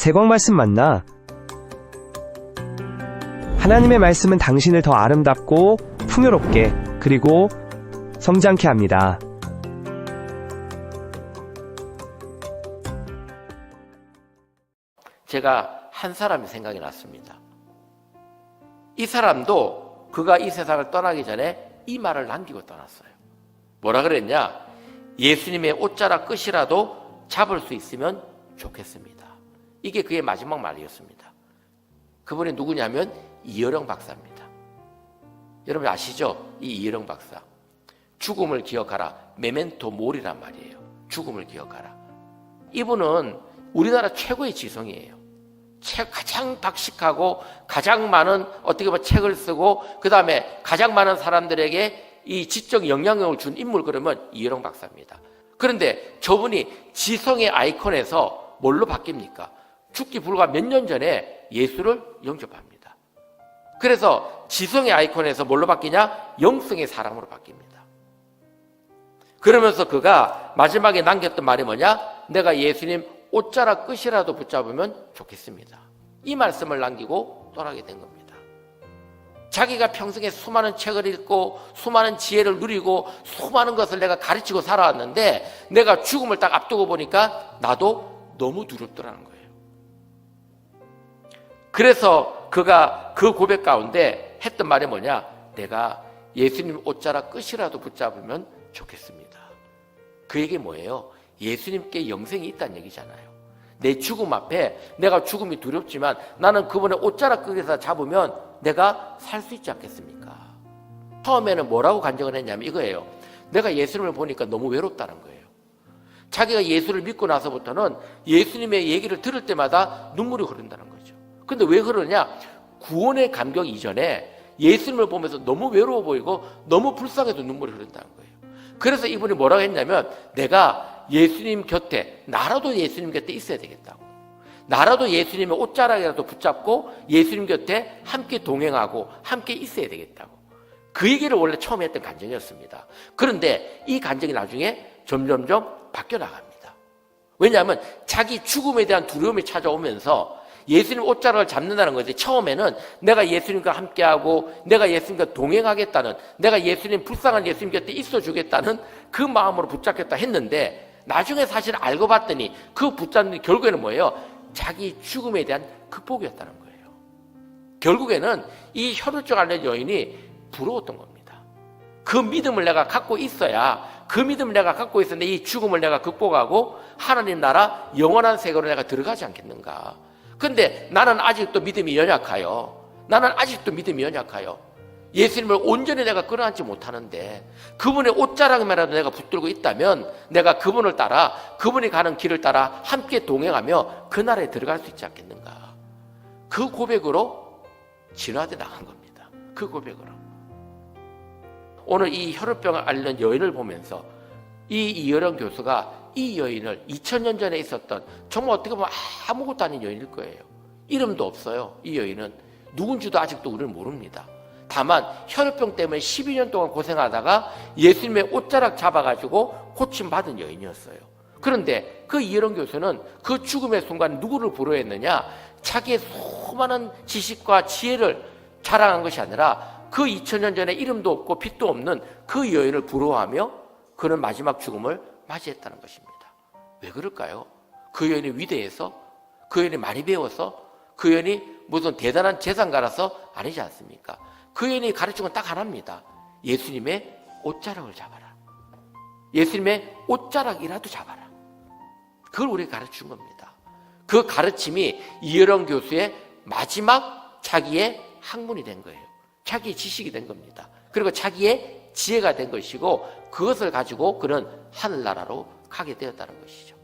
세광 말씀 맞나? 하나님의 말씀은 당신을 더 아름답고 풍요롭게 그리고 성장케 합니다. 제가 한 사람이 생각이 났습니다. 이 사람도 그가 이 세상을 떠나기 전에 이 말을 남기고 떠났어요. 뭐라 그랬냐? 예수님의 옷자락 끝이라도 잡을 수 있으면 좋겠습니다. 이게 그의 마지막 말이었습니다. 그분이 누구냐면 이어령 박사입니다. 여러분 아시죠? 이 이어령 박사. 죽음을 기억하라. 메멘토 모리란 말이에요. 죽음을 기억하라. 이분은 우리나라 최고의 지성이에요. 가장 박식하고 가장 많은 어떻게 보면 책을 쓰고 그 다음에 가장 많은 사람들에게 이 지적 영향력을 준 인물 그러면 이어령 박사입니다. 그런데 저분이 지성의 아이콘에서 뭘로 바뀝니까? 죽기 불과 몇 년 전에 예수를 영접합니다. 그래서 지성의 아이콘에서 뭘로 바뀌냐? 영성의 사람으로 바뀝니다. 그러면서 그가 마지막에 남겼던 말이 뭐냐? 내가 예수님 옷자락 끝이라도 붙잡으면 좋겠습니다. 이 말씀을 남기고 떠나게 된 겁니다. 자기가 평생에 수많은 책을 읽고 수많은 지혜를 누리고 수많은 것을 내가 가르치고 살아왔는데 내가 죽음을 딱 앞두고 보니까 나도 너무 두렵더라는 거예요. 그래서 그가 그 고백 가운데 했던 말이 뭐냐? 내가 예수님 옷자락 끝이라도 붙잡으면 좋겠습니다. 그 얘기 뭐예요? 예수님께 영생이 있다는 얘기잖아요. 내 죽음 앞에 내가 죽음이 두렵지만 나는 그분의 옷자락 끝에서 잡으면 내가 살 수 있지 않겠습니까? 처음에는 뭐라고 간증을 했냐면 이거예요. 내가 예수님을 보니까 너무 외롭다는 거예요. 자기가 예수를 믿고 나서부터는 예수님의 얘기를 들을 때마다 눈물이 흐른다는 거죠. 근데 왜 그러냐? 구원의 감격 이전에 예수님을 보면서 너무 외로워 보이고 너무 불쌍해서 눈물이 흐른다는 거예요. 그래서 이분이 뭐라고 했냐면 내가 예수님 곁에 나라도 예수님 곁에 있어야 되겠다고. 나라도 예수님의 옷자락이라도 붙잡고 예수님 곁에 함께 동행하고 함께 있어야 되겠다고. 그 얘기를 원래 처음에 했던 간증이었습니다. 그런데 이 간증이 나중에 점점점 바뀌어 나갑니다. 왜냐하면 자기 죽음에 대한 두려움이 찾아오면서 예수님 옷자락을 잡는다는 거지. 처음에는 내가 예수님과 함께하고 내가 예수님과 동행하겠다는, 내가 예수님 불쌍한 예수님 곁에 있어주겠다는 그 마음으로 붙잡겠다 했는데 나중에 사실 알고 봤더니 그 붙잡는 결국에는 뭐예요? 자기 죽음에 대한 극복이었다는 거예요. 결국에는 이 혈루증 앓는 여인이 부러웠던 겁니다. 그 믿음을 내가 갖고 있어야, 그 믿음을 내가 갖고 있었는데 이 죽음을 내가 극복하고 하나님 나라 영원한 세계로 내가 들어가지 않겠는가. 근데 나는 아직도 믿음이 연약하여. 나는 아직도 믿음이 연약하여. 예수님을 온전히 내가 끌어안지 못하는데 그분의 옷자락만이라도 내가 붙들고 있다면 내가 그분을 따라, 그분이 가는 길을 따라 함께 동행하며 그 나라에 들어갈 수 있지 않겠는가. 그 고백으로 진화돼 나간 겁니다. 그 고백으로. 오늘 이 혈우병을 앓는 여인을 보면서 이 이어령 교수가 이 여인을 2000년 전에 있었던 정말 어떻게 보면 아무것도 아닌 여인일 거예요. 이름도 없어요. 이 여인은 누군지도 아직도 우리는 모릅니다. 다만 혈우병 때문에 12년 동안 고생하다가 예수님의 옷자락 잡아가지고 고침받은 여인이었어요. 그런데 그 이어령 교수는 그 죽음의 순간 누구를 부러워했느냐? 자기의 수많은 지식과 지혜를 자랑한 것이 아니라 그 2000년 전에 이름도 없고 빛도 없는 그 여인을 부러워하며 그는 마지막 죽음을 맞이했다는 것입니다. 왜 그럴까요? 그 여인이 위대해서? 그 여인이 많이 배워서? 그 여인이 무슨 대단한 재산가라서? 아니지 않습니까? 그 여인이 가르친 건 딱 하나입니다. 예수님의 옷자락을 잡아라. 예수님의 옷자락이라도 잡아라. 그걸 우리에게 가르친 겁니다. 그 가르침이 이어령 교수의 마지막 자기의 학문이 된 거예요. 자기의 지식이 된 겁니다. 그리고 자기의 지혜가 된 것이고 그것을 가지고 그는 하늘나라로 가게 되었다는 것이죠.